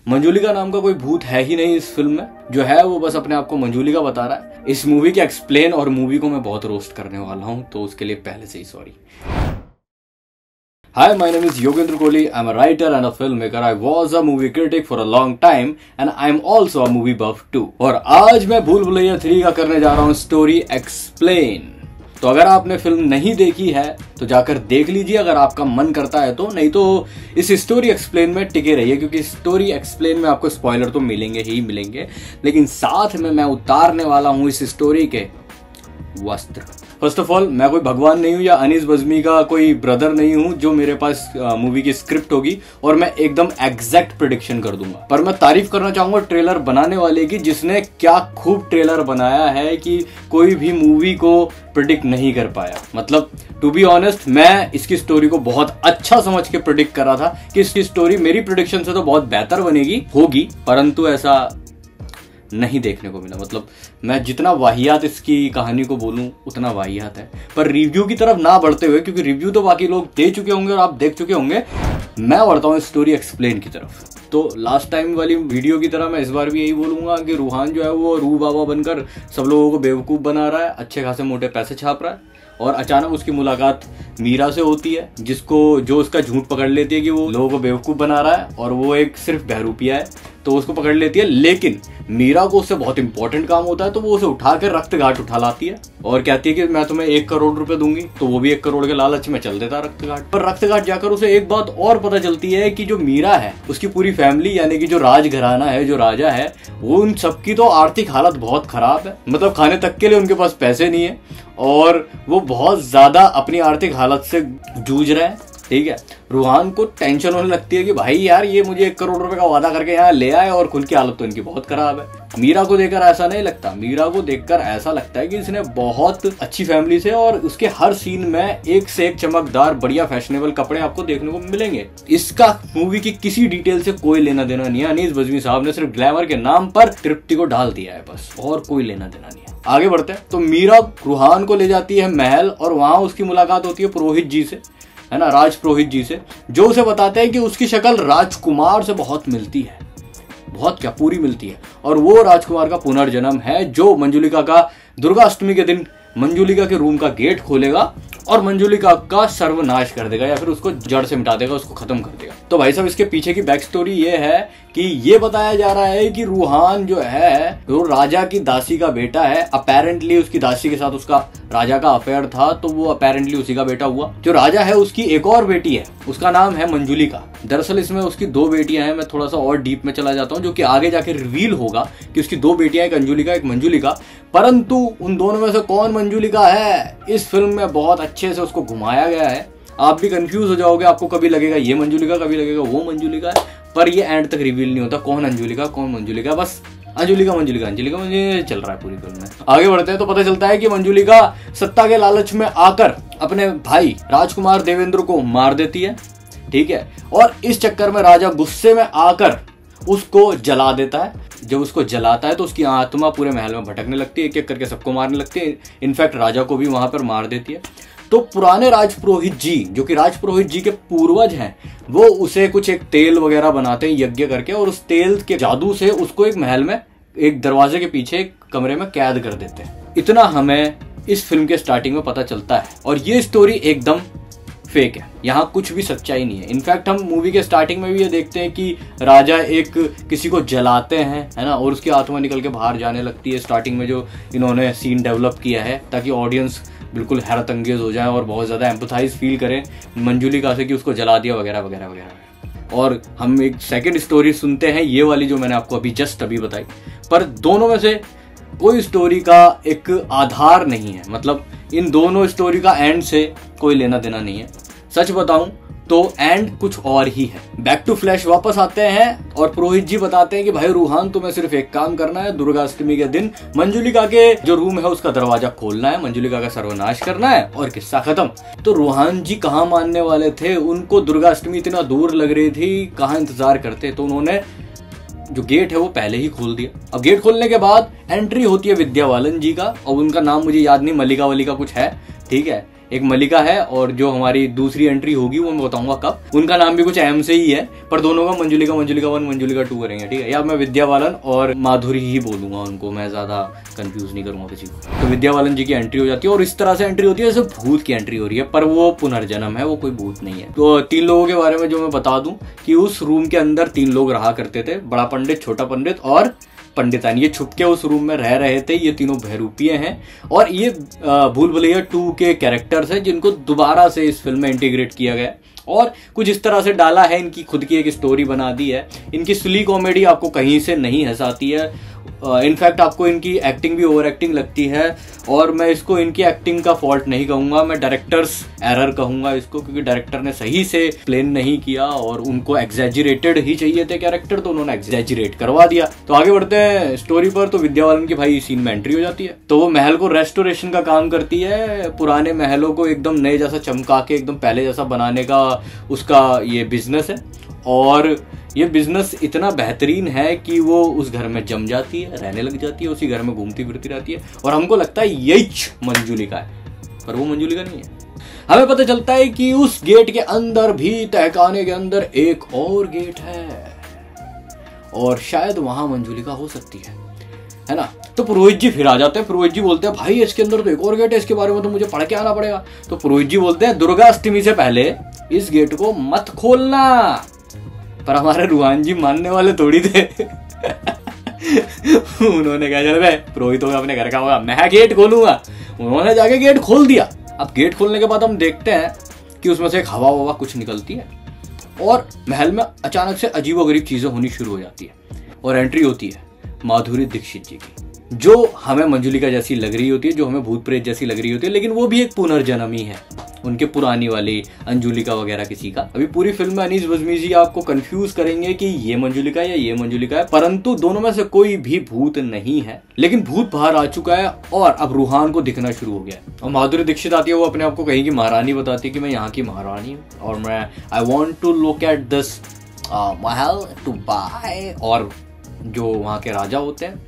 मंजुलिका नाम का कोई भूत है ही नहीं इस फिल्म में, जो है वो बस अपने आप को मंजुलिका बता रहा है। इस मूवी के एक्सप्लेन और मूवी को मैं बहुत रोस्ट करने वाला हूं, तो उसके लिए पहले से ही sorry. Hi, my name is Yogendra Kohli. I'm a writer and a filmmaker. I was a movie critic for a long time and I'm also a movie buff too. और आज मैं भूल भुलैया 3 का करने जा रहा हूँ स्टोरी एक्सप्लेन। तो अगर आपने फिल्म नहीं देखी है तो जाकर देख लीजिए अगर आपका मन करता है तो, नहीं तो इस स्टोरी एक्सप्लेन में टिके रहिए, क्योंकि स्टोरी एक्सप्लेन में आपको स्पॉइलर तो मिलेंगे ही मिलेंगे, लेकिन साथ में मैं उतारने वाला हूँ इस स्टोरी के वस्त्र। फर्स्ट ऑफ ऑल, मैं कोई भगवान नहीं हूं या अनीस बज्मी का कोई ब्रदर नहीं हूं जो मेरे पास मूवी की स्क्रिप्ट होगी और मैं एकदम एग्जैक्ट प्रेडिक्शन कर दूंगा। पर मैं तारीफ करना चाहूंगा ट्रेलर बनाने वाले की, जिसने क्या खूब ट्रेलर बनाया है कि कोई भी मूवी को प्रेडिक्ट नहीं कर पाया। मतलब टू बी ऑनेस्ट, मैं इसकी स्टोरी को बहुत अच्छा समझ के प्रेडिक्ट कर रहा था कि इसकी स्टोरी मेरी प्रेडिक्शन से तो बहुत बेहतर बनेगी होगी, परंतु ऐसा नहीं देखने को मिला। मतलब मैं जितना वाहियात इसकी कहानी को बोलूं उतना वाहियात है। पर रिव्यू की तरफ ना बढ़ते हुए, क्योंकि रिव्यू तो बाकी लोग दे चुके होंगे और आप देख चुके होंगे, मैं बढ़ता हूं स्टोरी एक्सप्लेन की तरफ। तो लास्ट टाइम वाली वीडियो की तरह मैं इस बार भी यही बोलूंगा कि रूहान जो है वो रूह बाबा बनकर सब लोगों को बेवकूफ बना रहा है, अच्छे खासे मोटे पैसे छाप रहा है, और अचानक उसकी मुलाकात मीरा से होती है, जो उसका झूठ पकड़ लेती है कि वो लोगों को बेवकूफ बना रहा है और वो एक सिर्फ बहरूपिया है, तो उसको पकड़ लेती है। लेकिन मीरा को उससे बहुत इंपॉर्टेंट काम होता है, तो वो उसे उठा कर रक्त घाट उठा लाती है और कहती है कि मैं तुम्हें 1 करोड़ रुपए दूंगी। तो वो भी 1 करोड़ के लालच में चल देता रक्त घाट पर। रक्त घाट जाकर उसे एक बात और पता चलती है कि जो मीरा है उसकी पूरी फैमिली, यानी कि जो राजघराना है, जो राजा है, वो उन सबकी तो आर्थिक हालत बहुत खराब है। मतलब खाने तक के लिए उनके पास पैसे नहीं है और वो बहुत ज्यादा अपनी आर्थिक हालत से जूझ रहे हैं। ठीक है, रूहान को टेंशन होने लगती है कि भाई यार ये मुझे 1 करोड़ रुपए का वादा करके यहाँ ले आए और खुद की हालत तो इनकी बहुत खराब है। मीरा को देखकर ऐसा नहीं लगता, मीरा को देखकर ऐसा लगता है कि इसने बहुत अच्छी फैमिली से, और उसके हर सीन में एक से एक चमकदार बढ़िया फैशनेबल कपड़े आपको देखने को मिलेंगे। इसका मूवी की किसी डिटेल से कोई लेना देना नहीं है। अनीस बज्मी साहब ने सिर्फ ग्लैमर के नाम पर तृप्ति को डाल दिया है बस, और कोई लेना देना नहीं है। आगे बढ़ते हैं तो मीरा रूहान को ले जाती है महल और वहां उसकी मुलाकात होती है पुरोहित जी से, है ना, राज पुरोहित जी से, जो उसे बताते हैं कि उसकी शक्ल राजकुमार से बहुत मिलती है, बहुत क्या पूरी मिलती है, और वो राजकुमार का पुनर्जन्म है जो मंजुलिका का दुर्गा अष्टमी के दिन मंजुलिका के रूम का गेट खोलेगा और मंजुलिका का सर्वनाश कर देगा, या फिर उसको जड़ से मिटा देगा, उसको खत्म कर देगा। तो भाई साहब, इसके पीछे की बैक स्टोरी ये है कि ये बताया जा रहा है कि रूहान जो है वो राजा की दासी का बेटा है। अपेरेंटली उसकी दासी के साथ उसका राजा का अफेयर था, तो वो अपेरेंटली उसी का बेटा हुआ। जो राजा है उसकी एक और बेटी है, उसका नाम है मंजुलिका। दरअसल इसमें उसकी 2 बेटियां हैं। मैं थोड़ा सा और डीप में चला जाता हूँ, जो कि आगे जाके रिवील होगा कि उसकी 2 बेटियां, एक अंजुलिका एक मंजुलिका। परंतु उन दोनों में से कौन मंजुलिका है, इस फिल्म में बहुत अच्छे से उसको घुमाया गया है। आप भी कंफ्यूज हो जाओगे, आपको कभी लगेगा ये मंजुलिका, कभी लगेगा वो मंजुलिका है, पर ये एंड तक रिवील नहीं होता कौन अंजुलिका कौन मंजुलिका। बस अंजुलिका मंजुलिका अंजुलिका मंजुलिका चल रहा है पूरी फिल्म में। आगे बढ़ते हैं तो पता चलता है कि मंजुलिका सत्ता के लालच में आकर अपने भाई राजकुमार देवेंद्र को मार देती है। ठीक है, और इस चक्कर में राजा गुस्से में आकर उसको जला देता है। जब उसको जलाता है तो उसकी आत्मा पूरे महल में भटकने लगती है, एक एक करके सबको मारने लगती है, इनफैक्ट राजा को भी वहां पर मार देती है। तो पुराने राजपुरोहित जी, जो कि राजपुरोहित जी के पूर्वज हैं, वो उसे कुछ एक तेल वगैरह बनाते हैं यज्ञ करके, और उस तेल के जादू से उसको एक महल में एक दरवाजे के पीछे एक कमरे में कैद कर देते हैं। इतना हमें इस फिल्म के स्टार्टिंग में पता चलता है, और ये स्टोरी एकदम फेक है, यहाँ कुछ भी सच्चाई नहीं है। इनफैक्ट हम मूवी के स्टार्टिंग में भी ये देखते हैं कि राजा एक किसी को जलाते हैं, है ना, और उसकी आत्मा निकल के बाहर जाने लगती है। स्टार्टिंग में जो इन्होंने सीन डेवलप किया है ताकि ऑडियंस बिल्कुल हैरत अंगेज हो जाए और बहुत ज़्यादा एम्पथाइज फील करें मंजुलिका से कि उसको जला दिया वगैरह वगैरह वगैरह। और हम एक सेकेंड स्टोरी सुनते हैं, ये वाली जो मैंने आपको अभी बताई, पर दोनों में से कोई स्टोरी का एक आधार नहीं है। मतलब इन दोनों स्टोरी का एंड से कोई लेना देना नहीं है। सच बताऊं तो एंड कुछ और ही है। बैक टू फ्लैश वापस आते हैं और पुरोहित जी बताते हैं कि भाई रूहान, तुम्हें सिर्फ एक काम करना है, दुर्गा अष्टमी के दिन मंजुलिका के जो रूम है उसका दरवाजा खोलना है, मंजुलिका का सर्वनाश करना है और किस्सा खत्म। तो रूहान जी कहाँ मानने वाले थे, उनको दुर्गा अष्टमी इतना दूर लग रही थी, कहाँ इंतजार करते। तो उन्होंने जो गेट है वो पहले ही खोल दिया। अब गेट खोलने के बाद एंट्री होती है विद्या बालन जी का, और उनका नाम मुझे याद नहीं, मल्लिका वलिका कुछ है, ठीक है। एक मलिका है और जो हमारी दूसरी एंट्री होगी वो मैं बताऊंगा कब। उनका नाम भी कुछ एम से ही है, पर दोनों का मंजुलिका 1 मंजुलिका 2 करेंगे, ठीक है। या मैं विद्या बालन और माधुरी ही बोलूंगा उनको, मैं ज्यादा कंफ्यूज नहीं करूंगा किसी को। तो विद्या बालन जी की एंट्री हो जाती है और इस तरह से एंट्री होती है जैसे भूत की एंट्री हो रही है, पर वो पुनर्जन्म है, वो कोई भूत नहीं है। तो 3 लोगों के बारे में जो मैं बता दूं कि उस रूम के अंदर 3 लोग रहा करते थे, बड़ा पंडित, छोटा पंडित और पंडितानी। ये छुप के उस रूम में रह रहे थे। ये तीनों बहरूपीय हैं और ये भूल भुलैया 2 के कैरेक्टर्स हैं जिनको दोबारा से इस फिल्म में इंटीग्रेट किया गया और कुछ इस तरह से डाला है, इनकी खुद की एक स्टोरी बना दी है। इनकी सुली कॉमेडी आपको कहीं से नहीं हंसाती है, इनफैक्ट आपको इनकी एक्टिंग भी ओवर एक्टिंग लगती है और मैं इसको इनकी एक्टिंग का फॉल्ट नहीं कहूंगा, मैं डायरेक्टर्स एरर कहूंगा इसको, क्योंकि डायरेक्टर ने सही से प्लेन नहीं किया और उनको एग्जैजरेटेड ही चाहिए थे कैरेक्टर, तो उन्होंने एग्जैजरेट करवा दिया। तो आगे बढ़ते हैं स्टोरी पर। तो विद्या बालन की भाई सीन में एंट्री हो जाती है। तो वो महल को रेस्टोरेशन का काम करती है, पुराने महलों को एकदम नए जैसा चमका के एकदम पहले जैसा बनाने का उसका ये बिजनेस है और ये बिजनेस इतना बेहतरीन है कि वो उस घर में जम जाती है, रहने लग जाती है, उसी घर में घूमती फिरती रहती है और हमको लगता है यही मंजुलिका है, पर वो मंजुलिका नहीं है। हमें पता चलता है कि उस गेट के अंदर भी, तहखाने के अंदर एक और गेट है और शायद वहां मंजुलिका हो सकती है ना। तो पुरोहित जी फिर आ जाते हैं। पुरोहित जी बोलते हैं भाई इसके अंदर तो एक और गेट है, इसके बारे में तो मुझे पढ़ के आना पड़ेगा। तो पुरोहित जी बोलते हैं दुर्गा अष्टमी से पहले इस गेट को मत खोलना, पर हमारे रूहान जी मानने वाले थोड़ी थे। उन्होंने कहा चल भाई पुरोहित होगा, अपने घर का होगा, मैं गेट खोलूंगा। उन्होंने जाके गेट खोल दिया। अब गेट खोलने के बाद हम देखते हैं कि उसमें से एक हवा ववा कुछ निकलती है और महल में अचानक से अजीबोगरीब चीजें होनी शुरू हो जाती है और एंट्री होती है माधुरी दीक्षित जी की, जो हमें मंजुलिका जैसी लग रही होती है, जो हमें भूत प्रेत जैसी लग रही होती है, लेकिन वो भी एक पुनर्जन्म ही है उनके पुरानी वाली अंजुलिका वगैरह किसी का। अभी पूरी फिल्म में अनीस बज़मी जी आपको कंफ्यूज करेंगे कि ये मंजुलिका या ये मंजुलिका है, परंतु दोनों में से कोई भी भूत नहीं है, लेकिन भूत बाहर आ चुका है और अब रूहान को दिखना शुरू हो गया है। और माधुरी दीक्षित आती है, वो अपने आप को कहीं की महारानी बताती है कि मैं यहाँ की महारानी हूँ और मैं I want to look at this महल टू बाय। और जो वहाँ के राजा होते हैं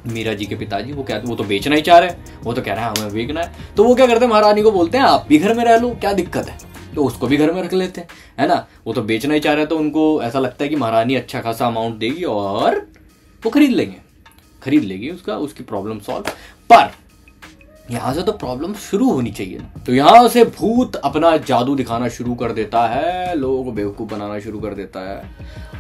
मीरा जी के पिताजी, वो क्या, वो तो बेचना ही चाह रहे हैं, वो तो कह रहे हैं हमें बेचना है। तो वो क्या करते हैं, महारानी को बोलते हैं आप भी घर में रह लो, क्या दिक्कत है, तो उसको भी घर में रख लेते हैं, है ना। वो तो बेचना ही चाह रहे हैं, तो उनको ऐसा लगता है कि महारानी अच्छा खासा अमाउंट देगी और वो खरीद लेगी उसकी प्रॉब्लम सॉल्व। पर यहां से तो प्रॉब्लम शुरू होनी चाहिए ना। तो यहां से भूत अपना जादू दिखाना शुरू कर देता है, लोगों को बेवकूफ बनाना शुरू कर देता है।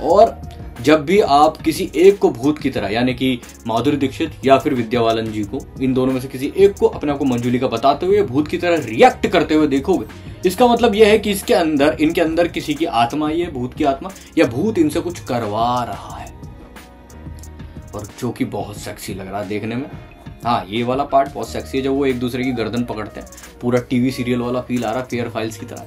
और जब भी आप किसी एक को भूत की तरह, यानी कि माधुरी दीक्षित या फिर विद्या बालन जी को, इन दोनों में से किसी एक को अपने आप को मंजुलिका बताते हुए भूत की तरह रिएक्ट करते हुए देखोगे, इसका मतलब यह है कि इनके अंदर किसी की आत्मा, ये भूत की आत्मा या भूत इनसे कुछ करवा रहा है, और जो कि बहुत सेक्सी लग रहा है देखने में। हाँ, ये वाला पार्ट बहुत सेक्सी है, जब वो एक दूसरे की गर्दन पकड़ते हैं, पूरा टीवी सीरियल वाला फील आ रहा है, फेयर फाइल्स की तरह।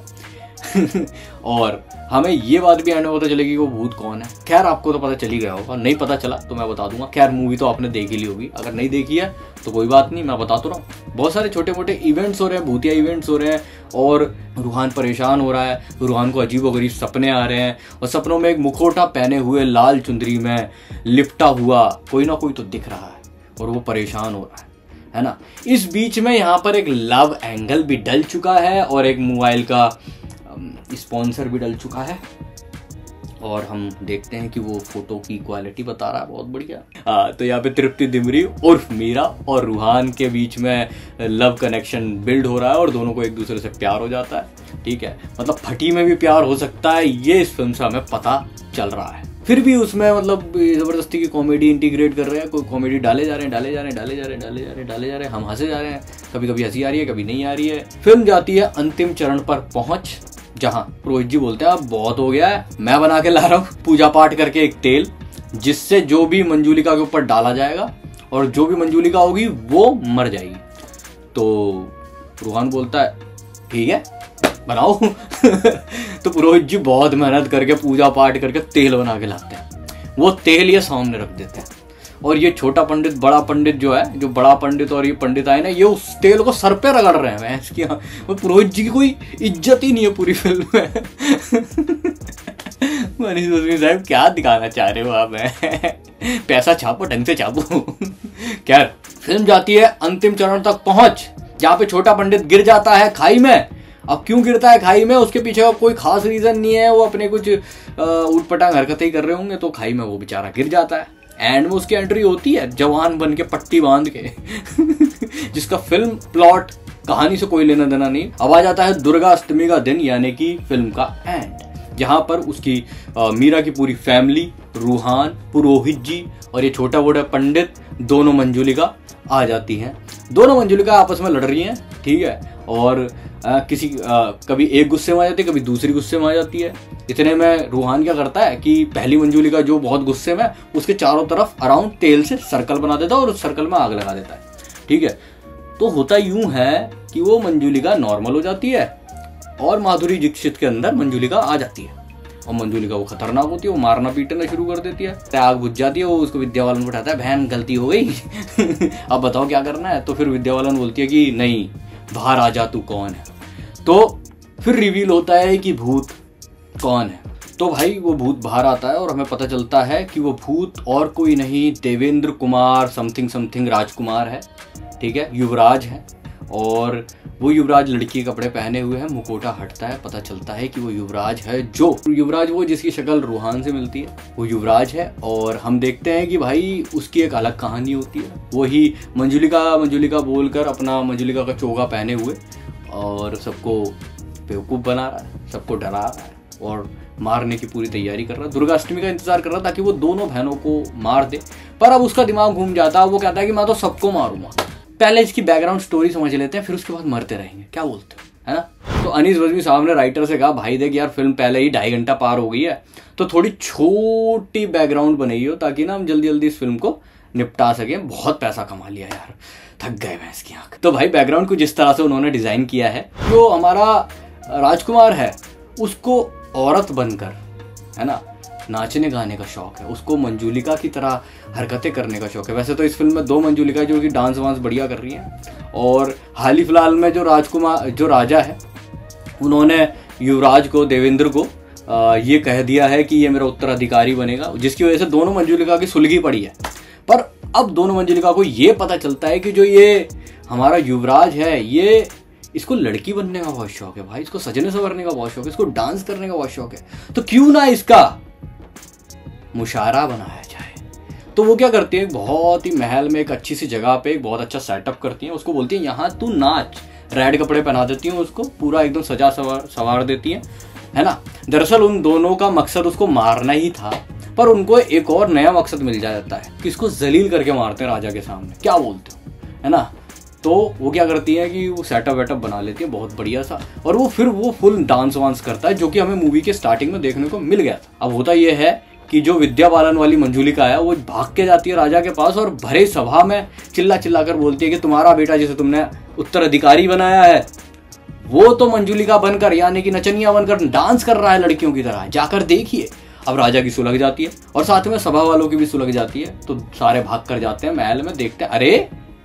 और हमें ये बात भी एंड में पता चलेगी कि वो भूत कौन है। खैर आपको तो पता चल ही गया होगा, नहीं पता चला तो मैं बता दूंगा। खैर मूवी तो आपने देखी ली होगी, अगर नहीं देखी है तो कोई बात नहीं, मैं बता तो रहा हूँ। बहुत सारे छोटे मोटे इवेंट्स हो रहे हैं, भूतिया इवेंट्स हो रहे हैं और रूहान परेशान हो रहा है। रूहान को अजीबोगरीब सपने आ रहे हैं और सपनों में एक मुखौटा पहने हुए लाल चुंदरी में लिपटा हुआ कोई ना कोई तो दिख रहा है और वो परेशान हो रहा है ना। इस बीच में यहाँ पर एक लव एंगल भी डल चुका है और एक मोबाइल का स्पॉन्सर भी डल चुका है और हम देखते हैं कि वो फोटो की क्वालिटी बता रहा है बहुत बढ़िया। तो यहाँ पे तृप्ति दिमरी उर्फ मीरा और रूहान के बीच में लव कनेक्शन बिल्ड हो रहा है और दोनों को एक दूसरे से प्यार हो जाता है। ठीक है, मतलब फटी में भी प्यार हो सकता है, ये इस फिल्म से हमें पता चल रहा है। फिर भी उसमें मतलब जबरदस्ती की कॉमेडी इंटीग्रेट कर रहे हैं, कोई कॉमेडी डाले जा रहे हैं, हम हंसे जा रहे हैं, कभी कभी हंसी आ रही है, कभी नहीं आ रही है। फिल्म जाती है अंतिम चरण पर पहुंच, जहां पुरोहित जी बोलते हैं अब बहुत हो गया है, मैं बना के ला रहा हूं पूजा पाठ करके एक तेल, जिससे जो भी मंजुलिका के ऊपर डाला जाएगा और जो भी मंजुलिका होगी वो मर जाएगी। तो रूहान बोलता है ठीक है बनाओ। तो पुरोहित जी बहुत मेहनत करके पूजा पाठ करके तेल बना के लाते हैं, वो तेल ये सामने रख देते हैं और ये छोटा पंडित बड़ा पंडित जो है, जो बड़ा पंडित और ये पंडित आए ना, ये उस तेल को सर पे रगड़ रहे हैं। इसकी वो पुरोहित जी की कोई इज्जत ही नहीं है पूरी फिल्म में। अनीस बज़मी साहब क्या दिखाना चाह रहे हो आप? पैसा छापो, ढंग से छापो। खैर फिल्म जाती है अंतिम चरण तक पहुंच, जहाँ पे छोटा पंडित गिर जाता है खाई में। अब क्यों गिरता है खाई में, उसके पीछे का कोई खास रीजन नहीं है, वो अपने कुछ उटपटांग हरकतें ही कर रहे होंगे, तो खाई में वो बेचारा गिर जाता है। एंड में उसकी एंट्री होती है जवान बन के पट्टी बांध के जिसका फिल्म प्लॉट कहानी से कोई लेना देना नहीं। अब आ जाता है दुर्गा अष्टमी का दिन, यानी कि फिल्म का एंड, जहां पर उसकी मीरा की पूरी फैमिली, रूहान, पुरोहित जी और ये छोटा बड़ा पंडित, दोनों मंजुलिका आ जाती हैं। दोनों मंजुलिका आपस में लड़ रही हैं, ठीक है, और कभी एक गुस्से में आ जाती है, कभी दूसरी गुस्से में आ जाती है। इतने में रूहान क्या करता है कि पहली मंजुलिका जो बहुत गुस्से में, उसके चारों तरफ अराउंड तेल से सर्कल बना देता है और उस सर्कल में आग लगा देता है, ठीक है। तो होता यूं है कि वो मंजुलिका नॉर्मल हो जाती है और माधुरी दीक्षित के अंदर मंजुलिका आ जाती है, और मंजुलिका वो खतरनाक होती है, वो मारना पीटना शुरू कर देती है। आग बुझ जाती है, वो उसको विद्या बालन उठाता है, बहन गलती हो गई अब बताओ क्या करना है। तो फिर विद्या बालन बोलती है कि नहीं, बाहर आ जा, तू कौन है। तो फिर रिवील होता है कि भूत कौन है। तो भाई वो भूत बाहर आता है और हमें पता चलता है कि वो भूत और कोई नहीं, देवेंद्र कुमार समथिंग समथिंग राजकुमार है, ठीक है, युवराज है। और वो युवराज लड़की के कपड़े पहने हुए हैं, मुकोटा हटता है, पता चलता है कि वो युवराज है, जो युवराज वो जिसकी शक्ल रूहान से मिलती है, वो युवराज है। और हम देखते हैं कि भाई उसकी एक अलग कहानी होती है, वही मंजुलिका बोलकर अपना मंजुलिका का चोगा पहने हुए और सबको बेवकूफ़ बना रहा है, सबको डरा रहा है और मारने की पूरी तैयारी कर रहा है। दुर्गा अष्टमी का इंतजार कर रहा ताकि वो दोनों बहनों को मार दे, पर अब उसका दिमाग घूम जाता है। वो कहता है कि मैं तो सबको मारूंगा। पहले इसकी बैकग्राउंड स्टोरी समझ लेते हैं, फिर उसके बाद मरते रहेंगे, क्या बोलते हो, है ना। तो अनीस बज़मी साहब ने राइटर से कहा, भाई देख यार, फिल्म पहले ही 2.5 घंटा पार हो गई है, तो थोड़ी छोटी बैकग्राउंड बनाई हो ताकि ना हम जल्दी जल्दी इस फिल्म को निपटा सकें। बहुत पैसा कमा लिया यार, थक गए मैं इसकी आंख। तो भाई बैकग्राउंड को जिस तरह से उन्होंने डिजाइन किया है, जो हमारा राजकुमार है उसको औरत बनकर, है ना, नाचने गाने का शौक है, उसको मंजुलिका की तरह हरकतें करने का शौक है। वैसे तो इस फिल्म में 2 मंजुलिका जो कि डांस वांस बढ़िया कर रही हैं, और हाल ही फिलहाल में जो राजा है, उन्होंने युवराज को, देवेंद्र को ये कह दिया है कि ये मेरा उत्तराधिकारी बनेगा, जिसकी वजह से दोनों मंजुलिका की सुलगी पड़ी है। पर अब दोनों मंजुलिका को ये पता चलता है कि जो ये हमारा युवराज है, ये इसको लड़की बनने का बहुत शौक है भाई, इसको सजने संवरने का बहुत शौक है, इसको डांस करने का बहुत शौक है, तो क्यों ना इसका मुशायरा बनाया जाए। तो वो क्या करती है, बहुत ही महल में एक अच्छी सी जगह पे एक बहुत अच्छा सेटअप करती है, उसको बोलती है यहाँ तू नाच, रेड कपड़े पहना देती है उसको, पूरा एकदम सजा सवार देती है ना। दरअसल उन दोनों का मकसद उसको मारना ही था, पर उनको एक और नया मकसद मिल जाता है कि इसको जलील करके मारते हैं राजा के सामने, क्या बोलते हो, है ना। तो वो क्या करती है कि वो सेटअप वेटअप बना लेती है बहुत बढ़िया सा, और वो फिर वो फुल डांस वांस करता है, जो कि हमें मूवी के स्टार्टिंग में देखने को मिल गया था। अब होता ये है कि जो विद्या बालन वाली मंजुलिका है, वो भाग के जाती है राजा के पास और भरे सभा में चिल्ला चिल्ला कर बोलती है कि तुम्हारा बेटा जिसे तुमने उत्तराधिकारी बनाया है, वो तो मंजुलिका बनकर, यानी कि नचनिया बनकर डांस कर रहा है लड़कियों की तरह, जाकर देखिए। अब राजा की सुलग जाती है और साथ में सभा वालों की भी सुलग जाती है, तो सारे भाग कर जाते हैं महल में, देखते हैं अरे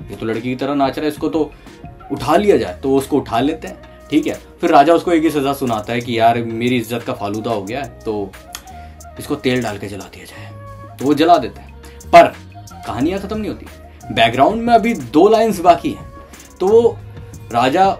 ये तो लड़की की तरह नाच रहा है, इसको तो उठा लिया जाए। तो उसको उठा लेते हैं, ठीक है। फिर राजा उसको एक ही सजा सुनाता है कि यार मेरी इज्जत का फालूदा हो गया है, तो इसको तेल डाल के जला दिया जाए। तो वो जला देता है, पर कहानियां खत्म नहीं होती, बैकग्राउंड में अभी 2 लाइन्स बाकी हैं। तो वो राजा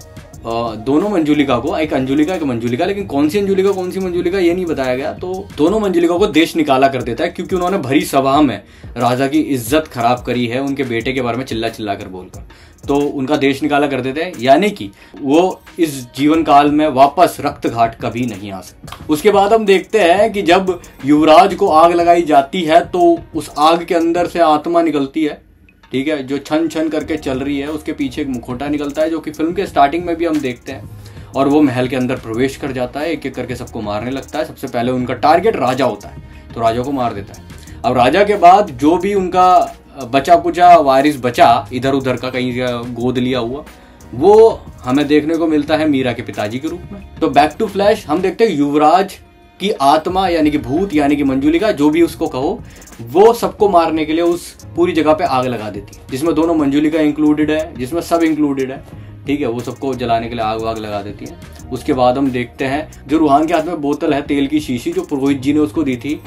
दोनों मंजुलिका को, एक अंजुलिका एक मंजुलिका, लेकिन कौन सी अंजुलिका कौन सी मंजुलिका ये नहीं बताया गया, तो दोनों मंजुलिका को देश निकाला कर देता है, क्योंकि उन्होंने भरी सभा में राजा की इज्जत खराब करी है उनके बेटे के बारे में चिल्ला चिल्ला कर बोलकर। तो उनका देश निकाला कर देते हैं, यानी कि वो इस जीवन काल में वापस रक्त घाट कभी नहीं आ सकता। उसके बाद हम देखते हैं कि जब युवराज को आग लगाई जाती है, तो उस आग के अंदर से आत्मा निकलती है, ठीक है, जो छन छन करके चल रही है, उसके पीछे एक मुखौटा निकलता है, जो कि फिल्म के स्टार्टिंग में भी हम देखते हैं, और वो महल के अंदर प्रवेश कर जाता है, एक एक करके सबको मारने लगता है। सबसे पहले उनका टारगेट राजा होता है, तो राजा को मार देता है। अब राजा के बाद जो भी उनका बचा कुचा वारिस बचा इधर उधर का, कहीं गोद लिया हुआ, वो हमें देखने को मिलता है मीरा के पिताजी के रूप में। तो बैक टू फ्लैश हम देखते हैं युवराज की आत्मा, यानी कि भूत, यानी कि मंजुलिका, जो भी उसको कहो, वो सबको मारने के लिए उस पूरी जगह पे आग लगा देती है, जिसमें दोनों मंजुलिका इंक्लूडेड है, जिसमें सब इंक्लूडेड है, ठीक है। वो सबको जलाने के लिए आग वाग लगा देती है। उसके बाद हम देखते हैं जो रूहान के हाथ में बोतल है तेल की शीशी, जो पुरोहित जी ने उसको दी थी,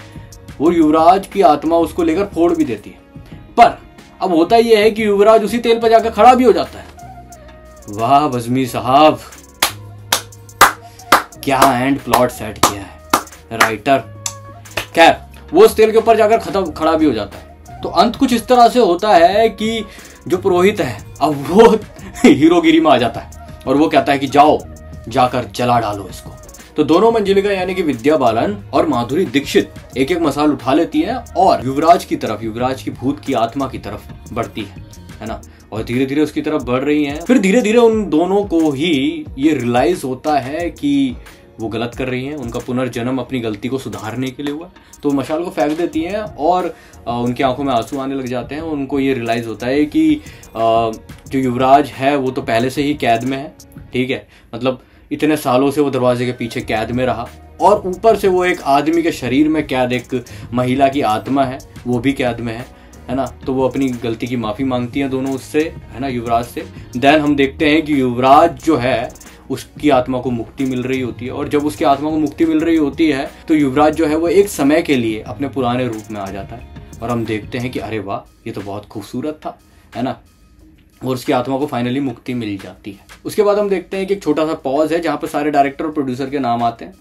वो युवराज की आत्मा उसको लेकर फोड़ भी देती है। पर अब होता यह है कि युवराज उसी तेल पर जाकर खड़ा भी हो जाता है। वाह बज़मी साहब, क्या एंड प्लॉट सेट किया है राइटर। खैर वो उस तेल के ऊपर जाकर खड़ा भी हो जाता है। तो अंत कुछ इस तरह से होता है कि जो पुरोहित है अब वो हीरोगिरी में आ जाता है और वो कहता है कि जाओ जाकर जला डालो इसको। तो दोनों मंजुलिका यानी कि विद्या बालन और माधुरी दीक्षित एक एक मसाल उठा लेती है और युवराज की तरफ, युवराज की भूत की आत्मा की तरफ बढ़ती है ना, और धीरे धीरे उसकी तरफ बढ़ रही हैं। फिर धीरे धीरे उन दोनों को ही ये रियलाइज होता है कि वो गलत कर रही हैं, उनका पुनर्जन्म अपनी गलती को सुधारने के लिए हुआ। तो मशाल को फेंक देती हैं और उनकी आंखों में आंसू आने लग जाते हैं। उनको ये रियलाइज होता है कि जो युवराज है वो तो पहले से ही कैद में है, ठीक है, मतलब इतने सालों से वो दरवाजे के पीछे कैद में रहा और ऊपर से वो एक आदमी के शरीर में कैद एक महिला की आत्मा है, वो भी कैद में है ना। तो वो अपनी गलती की माफ़ी मांगती हैं दोनों उससे, है ना, युवराज से। देन हम देखते हैं कि युवराज जो है उसकी आत्मा को मुक्ति मिल रही होती है और जब उसकी आत्मा को मुक्ति मिल रही होती है तो युवराज जो है वो एक समय के लिए अपने पुराने रूप में आ जाता है और हम देखते हैं कि अरे वाह ये तो बहुत खूबसूरत था, है ना, और उसकी आत्मा को फाइनली मुक्ति मिल जाती है। उसके बाद हम देखते हैं कि एक छोटा सा पॉज है जहाँ पर सारे डायरेक्टर और प्रोड्यूसर के नाम आते हैं।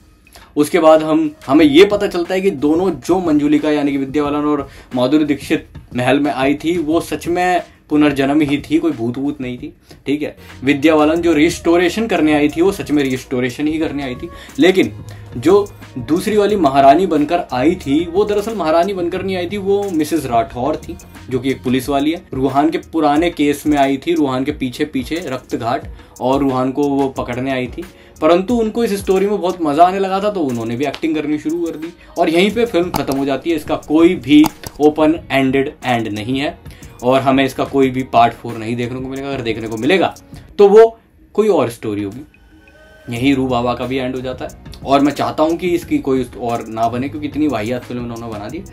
उसके बाद हमें ये पता चलता है कि दोनों जो मंजुलिका यानी कि विद्या बालन और माधुरी दीक्षित महल में आई थी वो सच में पुनर्जन्म ही थी, कोई भूत वूत नहीं थी, ठीक है। विद्या बालन जो रिस्टोरेशन करने आई थी वो सच में रिस्टोरेशन ही करने आई थी, लेकिन जो दूसरी वाली महारानी बनकर आई थी वो दरअसल महारानी बनकर नहीं आई थी, वो मिसेस राठौर थी जो कि एक पुलिस वाली है। रूहान के पुराने केस में आई थी, रूहान के पीछे पीछे रक्तघाट, और रूहान को वो पकड़ने आई थी। परंतु उनको इस स्टोरी में बहुत मजा आने लगा था तो उन्होंने भी एक्टिंग करनी शुरू कर दी और यहीं पे फिल्म खत्म हो जाती है। इसका कोई भी ओपन एंडेड एंड नहीं है और हमें इसका कोई भी पार्ट 4 नहीं देखने को मिलेगा। अगर देखने को मिलेगा तो वो कोई और स्टोरी होगी। यही रू बाबा का भी एंड हो जाता है और मैं चाहता हूँ कि इसकी कोई और ना बने क्योंकि इतनी वाहियात फिल्म उन्होंने बना दी।